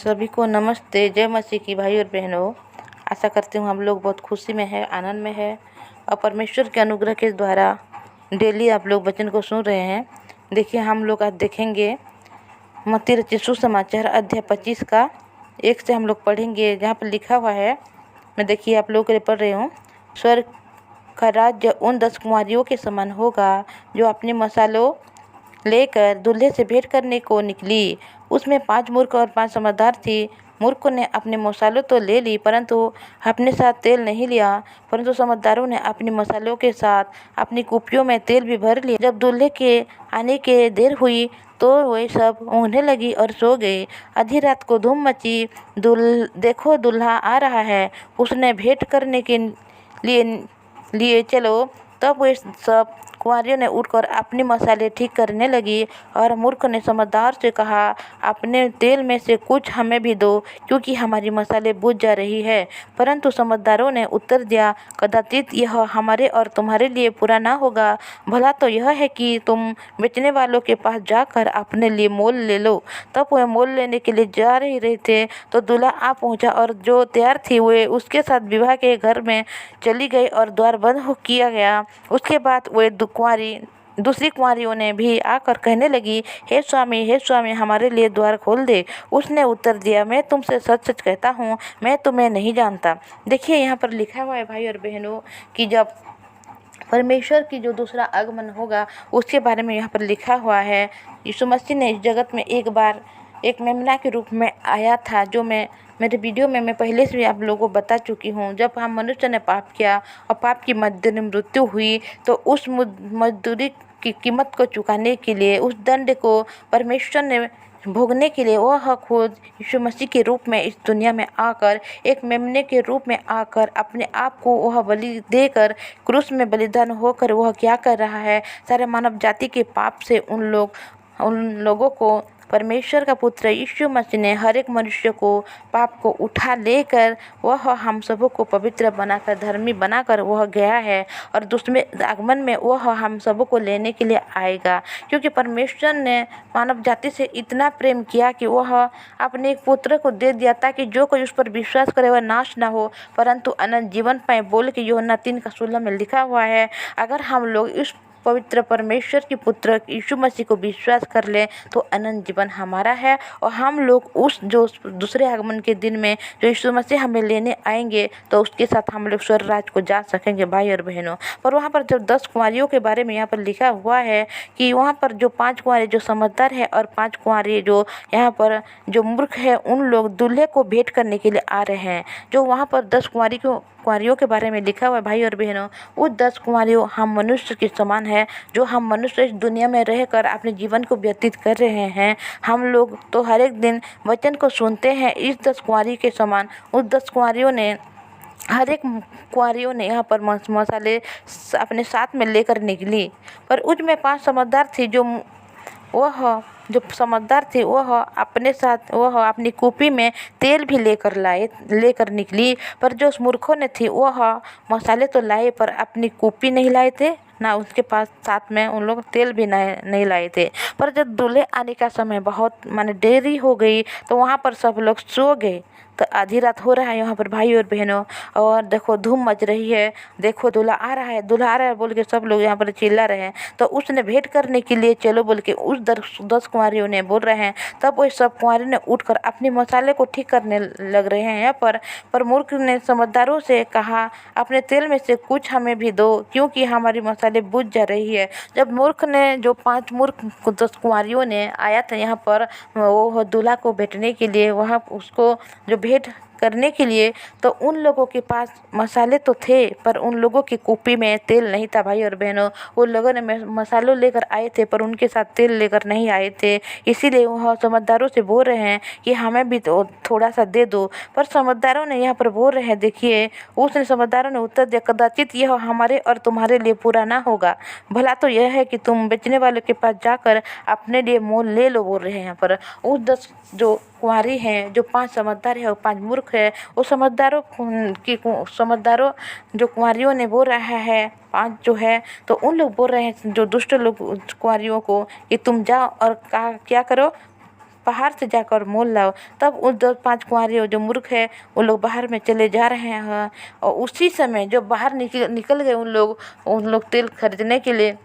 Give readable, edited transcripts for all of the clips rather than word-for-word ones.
सभी को नमस्ते। जय मसीह की भाई और बहनों। आशा करती हूँ हम लोग बहुत खुशी में है, आनंद में है और परमेश्वर के अनुग्रह के द्वारा डेली आप लोग वचन को सुन रहे हैं। देखिए हम लोग आज देखेंगे मत्ती रचित सुसमाचार अध्याय 25 का 1 से हम लोग पढ़ेंगे, जहाँ पर लिखा हुआ है। मैं देखिए आप लोगों के लिए पढ़ रही हूँ। स्वर्ग का राज्य उन 10 कुंवारियों के समान होगा जो अपने मसालों लेकर दूल्हे से भेंट करने को निकली। उसमें 5 मूर्ख और 5 समझदार थी। मूर्खों ने अपने मसालों तो ले ली, परंतु अपने साथ तेल नहीं लिया। परंतु समझदारों ने अपने मसालों के साथ अपनी कुप्पियों में तेल भी भर लिया। जब दूल्हे के आने के देर हुई तो वे सब ऊँघने लगी और सो गए। आधी रात को धूम मची, देखो दूल्हा आ रहा है, उसने भेंट करने के लिए चलो। तब वे सब कुंवारियों ने उठकर अपने मसाले ठीक करने लगी। और मूर्ख ने समझदार से कहा, अपने तेल में से कुछ हमें भी दो, क्योंकि हमारी मसाले बुझ जा रही है। परंतु समझदारों ने उत्तर दिया, कदाचित यह हमारे और तुम्हारे लिए पूरा ना होगा। भला तो यह है कि तुम बेचने वालों के पास जाकर अपने लिए मोल ले लो। तब वे मोल लेने के लिए जा रहे थे तो दूल्हा आ पहुंचा, और जो तैयार थी वे उसके साथ विवाह के घर में चली गई और द्वार बंद किया गया। उसके बाद वे दूसरी कुंवारियों ने भी आकर कहने लगी, हे स्वामी, हमारे लिए द्वार खोल दे। उसने उत्तर दिया, मैं तुमसे सच सच कहता हूँ, मैं तुम्हें नहीं जानता। देखिए यहाँ पर लिखा हुआ है भाई और बहनों कि जब परमेश्वर की जो दूसरा आगमन होगा उसके बारे में यहाँ पर लिखा हुआ है। यीशु मसीह ने इस जगत में एक बार एक मेमना के रूप में आया था, जो मेरे वीडियो में मैं पहले से भी आप लोगों को बता चुकी हूँ। जब हम मनुष्य ने पाप किया और पाप की मृत्यु हुई, तो उस मजदूरी की कीमत को चुकाने के लिए, उस दंड को परमेश्वर ने भोगने के लिए वह खुद यीशु मसीह के रूप में इस दुनिया में आकर, एक मेमने के रूप में आकर, अपने आप को वह बलि देकर, क्रूस में बलिदान होकर वह क्या कर रहा है, सारे मानव जाति के पाप से उन लोगों को परमेश्वर का पुत्र यीशु मसीह ने, हर एक मनुष्य को पाप को उठा लेकर वह हम सबों को पवित्र बनाकर, धर्मी बनाकर वह गया है। और दूसरे आगमन में वह हम सबों को लेने के लिए आएगा, क्योंकि परमेश्वर ने मानव जाति से इतना प्रेम किया कि वह अपने एक पुत्र को दे दिया, ताकि जो कोई उस पर विश्वास करे वह नाश ना हो परंतु अनंत जीवन पाए, बोल के यूहन्ना 3:16 में लिखा हुआ है। अगर हम लोग इस पवित्र परमेश्वर के पुत्र यीशु मसीह को विश्वास कर ले तो अनंत जीवन हमारा है। और हम लोग उस जो दूसरे आगमन के दिन में जो यीशु मसीह हमें लेने आएंगे, तो उसके साथ हम लोग स्वर्ग राज्य को जा सकेंगे भाई और बहनों। पर वहाँ पर जब 10 कुंवारियों के बारे में यहाँ पर लिखा हुआ है कि वहाँ पर जो 5 कुंवारे जो समझदार है और 5 कुंवारे जो यहाँ पर जो मूर्ख है, उन लोग दूल्हे को भेंट करने के लिए आ रहे हैं। जो वहाँ पर 10 कुंवारियों के बारे में लिखा हुआ है भाई और बहनों, वो 10 कुंवारियों हम मनुष्य के समान है। जो हम मनुष्य इस दुनिया में रहकर अपने जीवन को व्यतीत कर रहे हैं, हम लोग तो हर एक दिन वचन को सुनते हैं। इस 10 कुंवारी के समान उस 10 कुंवारियों ने, हर एक कुंवारियों ने यहाँ पर मसाले अपने साथ में लेकर निकली। पर उसमें 5 समझदार थी, जो समझदार थे वह अपने साथ वह अपनी कुप्पी में तेल भी लेकर निकली। पर जो मूर्खों ने थी वह मसाले तो लाए पर अपनी कुप्पी नहीं लाए थे, ना उसके पास साथ में उन लोग तेल भी नहीं लाए थे। पर जब दूल्हे आने का समय बहुत देरी हो गई, तो वहाँ पर सब लोग सो गए। तो आधी रात हो रहा है यहाँ पर भाई और बहनों, और देखो धूम मच रही है, देखो दूल्हा आ रहा है बोल के सब लोग यहाँ पर चिल्ला रहे हैं। तो उसने भेंट करने के लिए चलो बोल के उस 10 कुंवारियों ने बोल रहे हैं। तब वो सब कुंवारी ने उठकर अपने मसाले को ठीक करने लग रहे हैं यहाँ पर मूर्ख ने समझदारों से कहा, अपने तेल में से कुछ हमें भी दो, क्योंकि हमारी मसाले बुझ जा रही है। जब मूर्ख ने जो 5 मूर्ख 10 कुंवारियों ने आया था यहाँ पर वो दूल्हा को भेंटने के लिए, वहाँ उसको जो भेंट करने के लिए, तो उन लोगों के पास मसाले तो थे पर उन लोगों की कुप्पी में तेल नहीं था भाई और बहनों। वो लोगों ने मसालों लेकर आए थे पर उनके साथ तेल लेकर नहीं आए थे। इसीलिए वह समझदारों से बोल रहे हैं कि हमें भी तो थोड़ा सा दे दो। पर समझदारों ने यहाँ पर बोल रहे हैं, देखिए समझदारों ने उत्तर दिया, कदाचित यह हमारे और तुम्हारे लिए पूरा ना होगा। भला तो यह है कि तुम बेचने वालों के पास जाकर अपने लिए मोल ले लो, बोल रहे हैं यहाँ पर। उस 10 जो कुंवारी हैं, जो 5 समझदार है और 5 मूर्ख है, वो समझदारों जो कुंवारियों ने बोल रहा है 5 जो है, तो उन लोग बोल रहे हैं जो दुष्ट लोग कुंवारियों को कि तुम जाओ और क्या करो, बाहर से जाकर मोल लाओ। तब उन 5 कुंवारी जो मूर्ख है वो लोग बाहर में चले जा रहे हैं और उसी समय जो बाहर निकल गए उन लोग तेल खरीदने के लिए,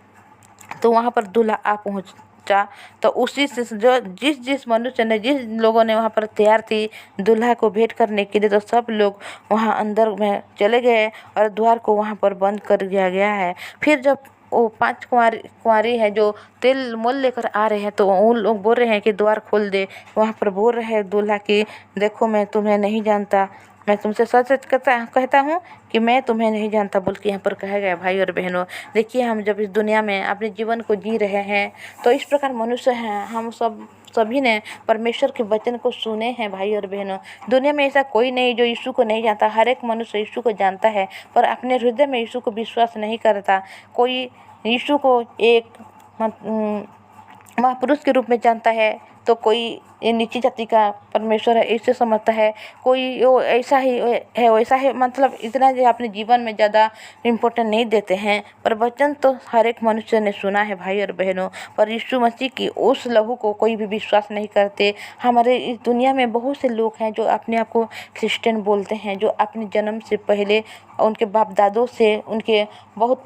तो वहाँ पर दूल्हा आ पहुँचा। तो उसी से जो जिस मनुष्य ने, जिस लोगों ने वहाँ पर तैयार थी दूल्हा को भेंट करने के लिए, तो सब लोग वहाँ अंदर में चले गए और द्वार को वहाँ पर बंद कर दिया गया है। फिर जब वो 5 कुंवारी है जो तेल मोल लेकर आ रहे हैं, तो उन लोग बोल रहे हैं कि द्वार खोल दे। वहाँ पर बोल रहे हैं दूल्हा कि देखो मैं तुम्हें नहीं जानता, मैं तुमसे सच सच कहता हूँ कि मैं तुम्हें नहीं जानता, बोल के यहाँ पर कहा गया। भाई और बहनों, देखिए हम जब इस दुनिया में अपने जीवन को जी रहे हैं तो इस प्रकार मनुष्य हैं, हम सभी ने परमेश्वर के वचन को सुने हैं। भाई और बहनों, दुनिया में ऐसा कोई नहीं जो यीशु को नहीं जानता। हर एक मनुष्य यीशु को जानता है, पर अपने हृदय में यीशु को विश्वास नहीं करता। कोई यीशु को एक महापुरुष के रूप में जानता है, तो कोई ये नीची जाति का परमेश्वर है ऐसे समझता है, कोई वो ऐसा ही है वैसा है, मतलब इतना जो अपने जीवन में ज़्यादा इम्पोर्टेंट नहीं देते हैं। पर वचन तो हर एक मनुष्य ने सुना है भाई और बहनों, पर यीशु मसीह की उस लहू को कोई भी विश्वास नहीं करते। हमारे इस दुनिया में बहुत से लोग हैं जो अपने आप को क्रिश्चियन बोलते हैं, जो अपने जन्म से पहले उनके बाप दादों से, उनके बहुत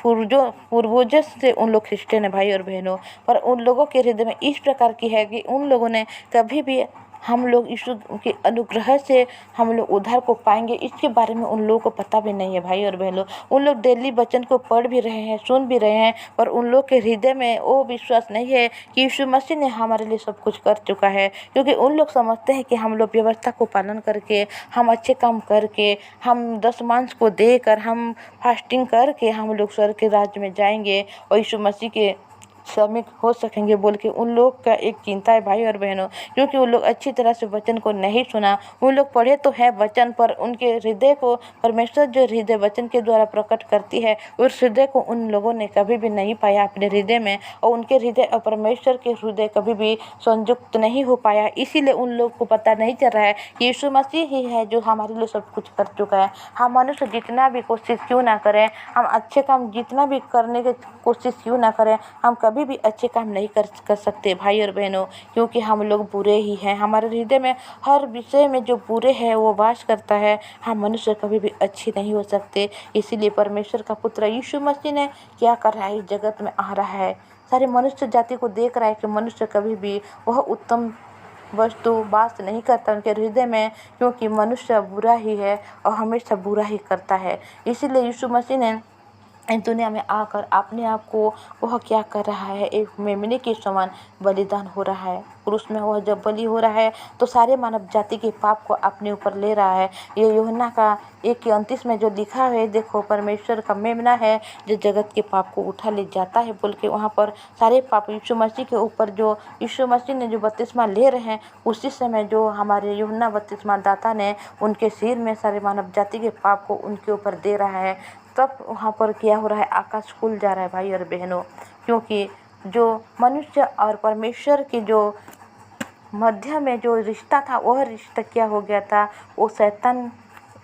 पूर्वजों से उन लोग क्रिश्चियन है भाई और बहनों। पर उन लोगों के हृदय में इस प्रकार की है कि उन लोगों ने कभी भी हम लोग यीशु के अनुग्रह से हम लोग उद्धार को पाएंगे, इसके बारे में उन लोगों को पता भी नहीं है भाई और बहनों। उन लोग डेली वचन को पढ़ भी रहे हैं, सुन भी रहे हैं, पर उन लोग के हृदय में वो विश्वास नहीं है कि यीशु मसीह ने हमारे लिए सब कुछ कर चुका है। क्योंकि उन लोग समझते हैं कि हम लोग व्यवस्था को पालन करके, हम अच्छे काम करके, हम 10 मांस को देकर, हम फास्टिंग करके हम लोग स्वर्ग के राज्य में जाएंगे और यीशु मसीह के श्रमिक हो सकेंगे, बोल के उन लोग का एक चिंता है भाई और बहनों। क्योंकि उन लोग अच्छी तरह से वचन को नहीं सुना। उन लोग पढ़े तो है वचन, पर उनके हृदय को परमेश्वर जो हृदय वचन के द्वारा प्रकट करती है, उस हृदय को उन लोगों ने कभी भी नहीं पाया अपने हृदय में, और उनके हृदय और परमेश्वर के हृदय कभी भी संयुक्त नहीं हो पाया। इसीलिए उन लोग को पता नहीं चल रहा है कि यीशु मसीह ही है जो हमारे लिए सब कुछ कर चुका है। हम मनुष्य जितना भी कोशिश क्यों ना करें, हम अच्छे काम जितना भी करने की कोशिश क्यों ना करें, हम कभी भी अच्छे काम नहीं कर सकते भाई और बहनों। क्योंकि हम लोग बुरे ही हैं, हमारे हृदय में हर विषय में जो बुरे है वो वास करता है। हम मनुष्य कभी भी अच्छे नहीं हो सकते। इसीलिए परमेश्वर का पुत्र यीशु मसीह ने क्या कर रहा है, इस जगत में आ रहा है, सारे मनुष्य जाति को देख रहा है कि मनुष्य कभी भी वह उत्तम वस्तु वास नहीं करता उनके हृदय में, क्योंकि मनुष्य बुरा ही है और हमेशा बुरा ही करता है। इसीलिए यीशु मसीह ने इस दुनिया में आकर अपने आप को वह क्या कर रहा है, एक मेमने के समान बलिदान हो रहा है। और उसमें वह जब बलि हो रहा है तो सारे मानव जाति के पाप को अपने ऊपर ले रहा है। ये यूहन्ना का 1:29 में जो लिखा है, देखो परमेश्वर का मेमना है जो जगत के पाप को उठा ले जाता है, बोल के वहाँ पर सारे पाप यीशु मसीह के ऊपर, जो यीशु मसीह ने जो बपतिस्मा ले रहे हैं, उसी समय जो हमारे यूहन्ना बपतिस्मा दाता ने उनके सिर में सारे मानव जाति के पाप को उनके ऊपर दे रहा है। तब वहाँ पर क्या हो रहा है, आकाश खुल जा रहा है भाई और बहनों। क्योंकि जो मनुष्य और परमेश्वर की जो मध्य में जो रिश्ता था, वह रिश्ता क्या हो गया था, वो शैतान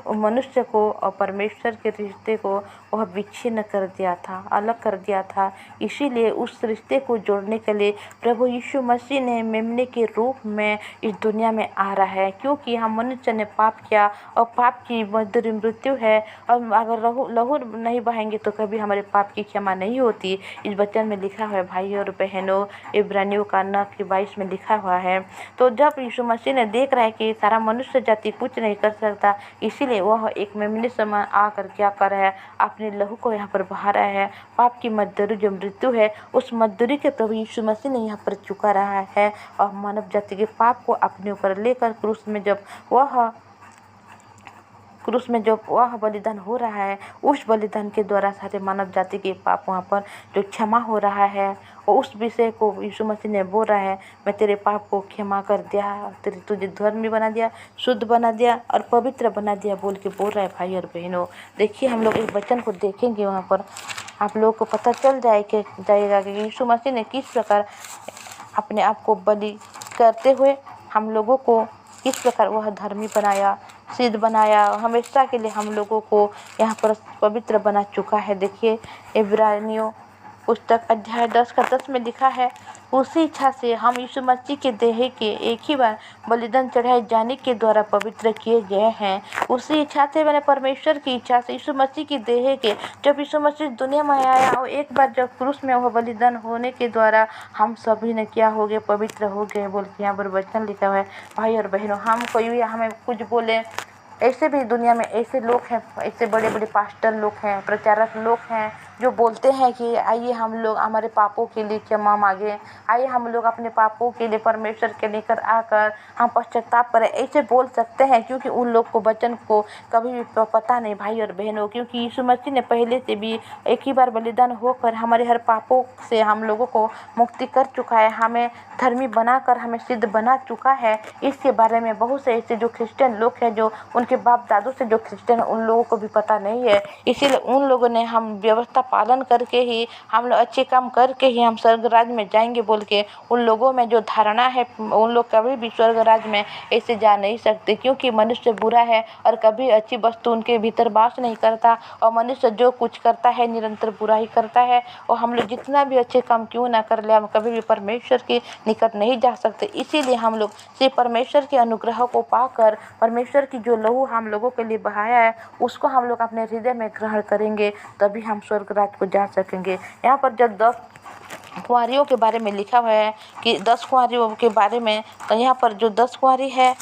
मनुष्य को और परमेश्वर के रिश्ते को वह विच्छिन्न कर दिया था, अलग कर दिया था। इसीलिए उस रिश्ते को जोड़ने के लिए प्रभु यीशु मसीह ने मेमने के रूप में इस दुनिया में आ रहा है। क्योंकि हम मनुष्य ने पाप किया और पाप की मधुर मृत्यु है, और अगर लहू नहीं बहाएंगे तो कभी हमारे पाप की क्षमा नहीं होती। इस वचन में लिखा हुआ है भाई और बहनों, इब्रानियों का 9:22 में लिखा हुआ है। तो जब यीशु मसीह ने देख रहा है कि सारा मनुष्य जाति कुछ नहीं कर सकता, इसीलिए वह एक मेमने समान आकर क्या कर रहा है, अपने लहू को यहाँ पर बहा रहा है। पाप की मजदूरी जो मृत्यु है, उस मजदूरी के प्रभु यीशु मसीह ने यहाँ पर चुका रहा है, और मानव जाति के पाप को अपने ऊपर लेकर क्रूस में जब वह बलिदान हो रहा है, उस बलिदान के द्वारा सारे मानव जाति के पाप वहाँ पर जो क्षमा हो रहा है, और उस विषय को यीशु मसीह ने बोल रहा है, मैं तेरे पाप को क्षमा कर दिया, तुझे धर्मी बना दिया, शुद्ध बना दिया और पवित्र बना दिया, बोल के बोल रहा है भाई और बहनों। देखिए हम लोग इस वचन को देखेंगे, वहाँ पर आप लोगों को पता चल जाएगा कि यीशु मसीह ने किस प्रकार अपने आप को बलि करते हुए हम लोगों को किस प्रकार वह धर्मी बनाया, सिद्ध बनाया, हमेशा के लिए हम लोगों को यहाँ पर पवित्र बना चुका है। देखिए इब्रानियों पुस्तक अध्याय 10 का 10 में लिखा है, उसी इच्छा से हम यीशु मसीह के देह के एक ही बार बलिदान चढ़ाए जाने के द्वारा पवित्र किए गए हैं। उसी इच्छा से, मैंने परमेश्वर की इच्छा से यीशु मसीह की देह के, जब यीशु मसीह दुनिया में आया और एक बार जब क्रूस में वह बलिदान होने के द्वारा हम सभी ने क्या हो गए, पवित्र हो गए बोल के यहाँ पर वचन लिखा हुआ है। भाई और बहनों, हम कोई भी हमें कुछ बोले, ऐसे भी दुनिया में ऐसे लोग हैं, ऐसे बड़े बड़े पास्टर लोग हैं, प्रचारक लोग हैं जो बोलते हैं कि आइए हम लोग हमारे पापों के लिए क्षमा मांगे, आइए हम लोग अपने पापों के लिए परमेश्वर के लेकर आकर हम पश्चाताप करें। ऐसे बोल सकते हैं क्योंकि उन लोग को वचन को कभी भी पता नहीं भाई और बहनों, क्योंकि यीशु मसीह ने पहले से भी एक ही बार बलिदान होकर हमारे हर पापों से हम लोगों को मुक्ति कर चुका है, हमें धर्मी बनाकर हमें सिद्ध बना चुका है। इसके बारे में बहुत से ऐसे जो क्रिश्चियन लोग हैं, जो उनके बाप दादों से जो क्रिश्चियन, उन लोगों को भी पता नहीं है। इसीलिए उन लोगों ने हम व्यवस्था पालन करके ही, हम लोग अच्छे काम करके ही हम स्वर्ग राज्य में जाएंगे बोल के उन लोगों में जो धारणा है, उन लोग कभी भी स्वर्ग राज्य में ऐसे जा नहीं सकते, क्योंकि मनुष्य बुरा है और कभी अच्छी वस्तु उनके भीतर वास नहीं करता, और मनुष्य जो कुछ करता है निरंतर बुरा ही करता है। और हम लोग जितना भी अच्छे काम क्यों ना कर ले, हम कभी भी परमेश्वर के निकट नहीं जा सकते। इसीलिए हम लोग सिर्फ परमेश्वर के अनुग्रह को पाकर, परमेश्वर की जो लहू हम लोगों के लिए बहाया है उसको हम लोग अपने हृदय में ग्रहण करेंगे, तभी हम स्वर्ग राज्य को जा सकेंगे। यहाँ पर जब 10 कुंवारियों के बारे में लिखा हुआ है कि 10 कुंवारियों के बारे में, तो यहाँ पर जो 10 कुंवारी है,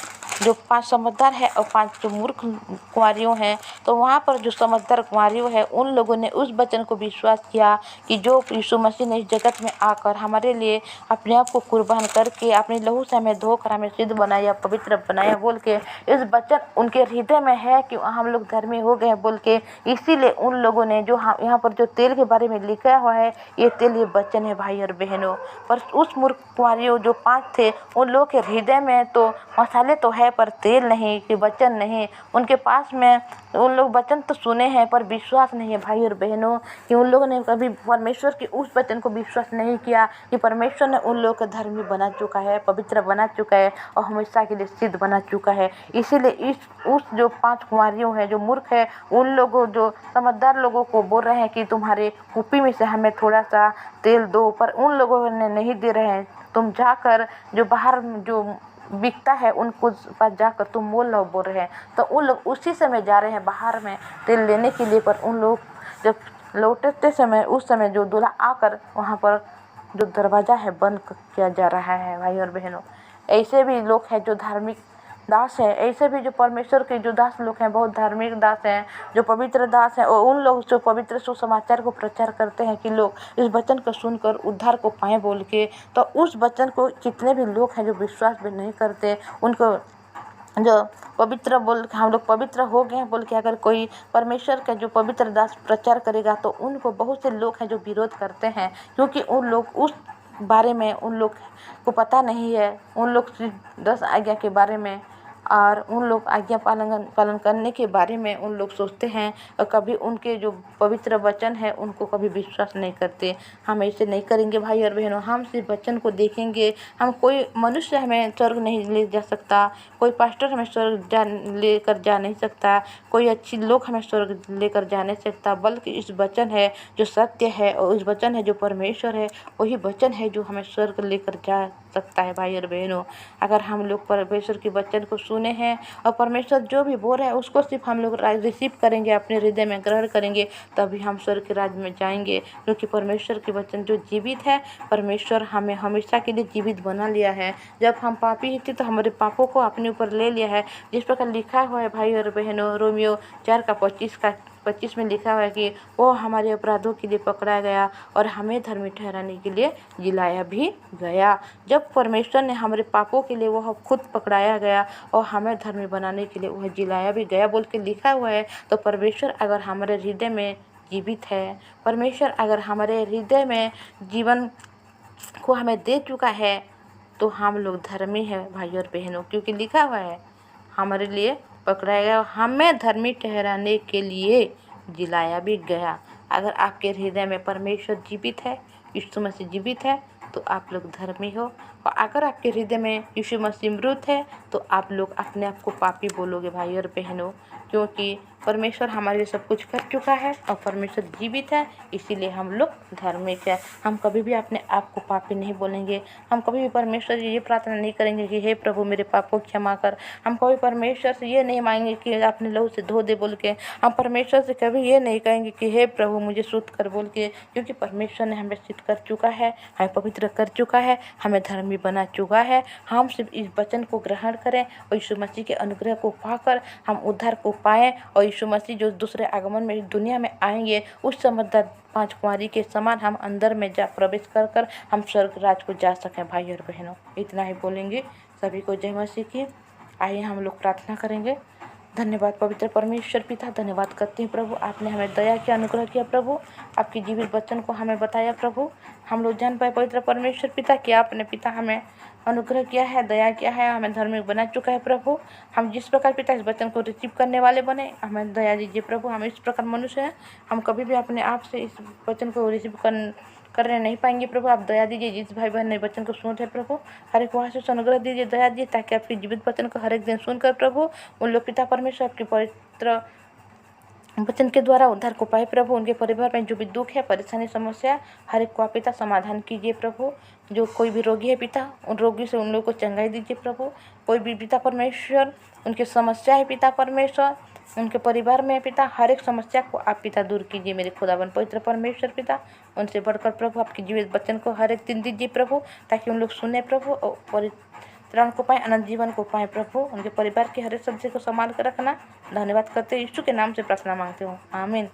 जो 5 समझदार है और 5 जो मूर्ख कुंवारियों हैं, तो वहाँ पर जो समझदार कुंवारियों है उन लोगों ने उस वचन को विश्वास किया कि जो यीशु मसीह ने इस जगत में आकर हमारे लिए अपने आप को कुर्बान करके अपने लहू से हमें धोकर हमें सिद्ध बनाया, पवित्र बनाया बोल के, इस वचन उनके हृदय में है कि हम लोग धर्मी हो गए बोल के। इसीलिए उन लोगों ने जो यहाँ पर जो तेल के बारे में लिखा हुआ है, ये तेल ये वचन है भाई और बहनों। पर उस मूर्ख कुंवारियों जो 5 थे, उन लोगों के हृदय में तो मसाले तो है पर तेल नहीं, कि वचन नहीं उनके पास में। उन लोग वचन तो सुने हैं पर विश्वास नहीं है भाई और बहनों, कि उन लोगों ने कभी परमेश्वर के उस वचन को विश्वास नहीं किया कि परमेश्वर ने उन लोगों को धर्मी बना चुका है, पवित्र बना चुका है और हमेशा के लिए सिद्ध बना चुका है। इसीलिए उस जो 5 कुंवारियों हैं जो मूर्ख है, उन लोगों जो समझदार लोगों को बोल रहे हैं कि तुम्हारे कुप्पी में से हमें थोड़ा सा तेल दो, पर उन लोगों ने नहीं दे रहे हैं। तुम जाकर जो बाहर जो बिकता है उनको पास जाकर तुम मोल लो बोल रहे हैं। तो उन लोग उसी समय जा रहे हैं बाहर में तेल लेने के लिए, पर उन लोग जब लौटते समय, उस समय जो दूल्हा आकर वहाँ पर जो दरवाज़ा है बंद किया जा रहा है भाई और बहनों। ऐसे भी लोग हैं जो धार्मिक दास है, ऐसे भी जो परमेश्वर के जो दास लोग हैं, बहुत धार्मिक दास हैं, जो पवित्र दास हैं, और उन लोग जो पवित्र सुसमाचार को प्रचार करते हैं कि लोग इस वचन को सुनकर उद्धार को पाएं बोल के। तो उस वचन को कितने भी लोग हैं जो विश्वास भी नहीं करते, उनको जो पवित्र बोल के हम लोग पवित्र हो गए हैं बोल के अगर कोई परमेश्वर का जो पवित्र दास प्रचार करेगा तो उनको बहुत से लोग हैं जो विरोध करते हैं, क्योंकि उन लोग उस बारे में उन लोग को पता नहीं है। उन लोग 10 आज्ञा के बारे में और उन लोग आज्ञा पालन करने के बारे में उन लोग सोचते हैं, और कभी उनके जो पवित्र वचन है उनको कभी विश्वास नहीं करते। हम ऐसे नहीं करेंगे भाई और बहनों, हम सिर्फ वचन को देखेंगे। हम कोई मनुष्य हमें स्वर्ग नहीं ले जा सकता, कोई पास्टर हमें स्वर्ग लेकर जा नहीं सकता, कोई अच्छी लोग हमें स्वर्ग लेकर जा नहीं सकता, बल्कि इस वचन है जो सत्य है और उस वचन है जो परमेश्वर है, वही वचन है जो हमें स्वर्ग लेकर जा सकता है भाई और बहनों। अगर हम लोग परमेश्वर के वचन को सुने हैं और परमेश्वर जो भी बोल रहे हैं उसको सिर्फ हम लोग रिसीव करेंगे, अपने हृदय में ग्रहण करेंगे, तभी हम स्वर्ग के राज्य में जाएंगे। क्योंकि परमेश्वर के वचन जो जीवित है, परमेश्वर हमें हमेशा के लिए जीवित बना लिया है। जब हम पापी थे तो हमारे पापों को अपने ऊपर ले लिया है, जिस प्रकार लिखा हुआ है भाई और बहनों, रोमियो 4:25 में लिखा हुआ है कि वो हमारे अपराधों के लिए पकड़ा गया और हमें धर्मी ठहराने के लिए जिलाया भी गया। जब परमेश्वर ने हमारे पापों के लिए वह खुद पकड़ाया गया और हमें धर्मी बनाने के लिए वह जिलाया भी गया बोल के लिखा हुआ है, तो परमेश्वर अगर हमारे हृदय में जीवित है, परमेश्वर अगर हमारे हृदय में जीवन को हमें दे चुका है, तो हम लोग धर्मी हैं भाई और बहनों। क्योंकि लिखा हुआ है हमारे लिए पकड़ाया गया, हमें धर्मी ठहराने के लिए जिलाया भी गया। अगर आपके हृदय में परमेश्वर जीवित है, यीशु मसीह जीवित है, तो आप लोग धर्मी हो और अगर आपके हृदय में यीशु मसीह मृत है तो आप लोग अपने आप को पापी बोलोगे भाई और बहनों, क्योंकि परमेश्वर हमारे लिए सब कुछ कर चुका है और परमेश्वर जीवित है, इसीलिए हम लोग धार्मिक है। हम कभी भी अपने आप को पापी नहीं बोलेंगे। हम कभी भी परमेश्वर से ये प्रार्थना नहीं करेंगे कि हे प्रभु मेरे पाप को क्षमा कर। हम कभी परमेश्वर से ये नहीं मांगेंगे कि अपने लहू से धो दे बोल के। हम परमेश्वर से कभी ये नहीं कहेंगे कि हे प्रभु मुझे शुद्ध कर बोल के, क्योंकि परमेश्वर ने हमें सिद्ध कर चुका है, हमें पवित्र कर चुका है, हमें धर्मी बना चुका है। हम सिर्फ इस वचन को ग्रहण करें और यीशु मसीह के अनुग्रह को पाकर हम उद्धार को पाएं और यीशु मसीह जो दूसरे आगमन में इस दुनिया में आएंगे उस समय 5 कुंवारी के समान हम अंदर में जा प्रवेश कर हम स्वर्ग राज को जा सकें। भाई और बहनों, इतना ही बोलेंगे। सभी को जय मसीह की। आइए हम लोग प्रार्थना करेंगे। धन्यवाद पवित्र परमेश्वर पिता, धन्यवाद करती हूँ प्रभु, आपने हमें दया किया, अनुग्रह किया प्रभु, आपके जीवित वचन को हमें बताया प्रभु। हम लोग जान पाए पवित्र परमेश्वर पिता कि आपने पिता हमें अनुग्रह किया है, दया किया है, हमें धार्मिक बना चुका है प्रभु। हम जिस प्रकार पिता इस वचन को रिसीव करने वाले बने, हमें दया दीजिए प्रभु। हम इस प्रकार मनुष्य हैं, हम कभी भी अपने आप से इस वचन को रिसीव करने नहीं पाएंगे प्रभु। आप दया दीजिए, जिस भाई बहन ने वचन को सुन रहे प्रभु, हर एक वहाँ से अनुग्रह दीजिए, दया दीजिए, ताकि आपके जीवित वचन को हर एक दिन सुनकर प्रभु उन लोग पिता परमेश्वर आपके पवित्र वचन के द्वारा उद्धार को पाए प्रभु। उनके परिवार में जो भी दुख है, परेशानी, समस्या, हर एक को आप पिता समाधान कीजिए प्रभु। जो कोई भी रोगी है पिता, उन रोगी से उन लोगों को चंगाई दीजिए प्रभु। कोई भी पिता परमेश्वर उनकी समस्या है पिता परमेश्वर, उनके परिवार में पिता, हर एक समस्या को आप पिता दूर कीजिए मेरे खुदावन पवित्र परमेश्वर पिता। उनसे बढ़कर प्रभु आपके जीवित वचन को हर एक दिन दीजिए प्रभु, ताकि उन लोग सुने प्रभु और परित्राण को पाएँ, अनंत जीवन को पाएँ प्रभु। उनके परिवार के हर एक सदस्य को संभाल कर रखना। धन्यवाद करते यीशु के नाम से प्रार्थना मांगते हो, आमीन।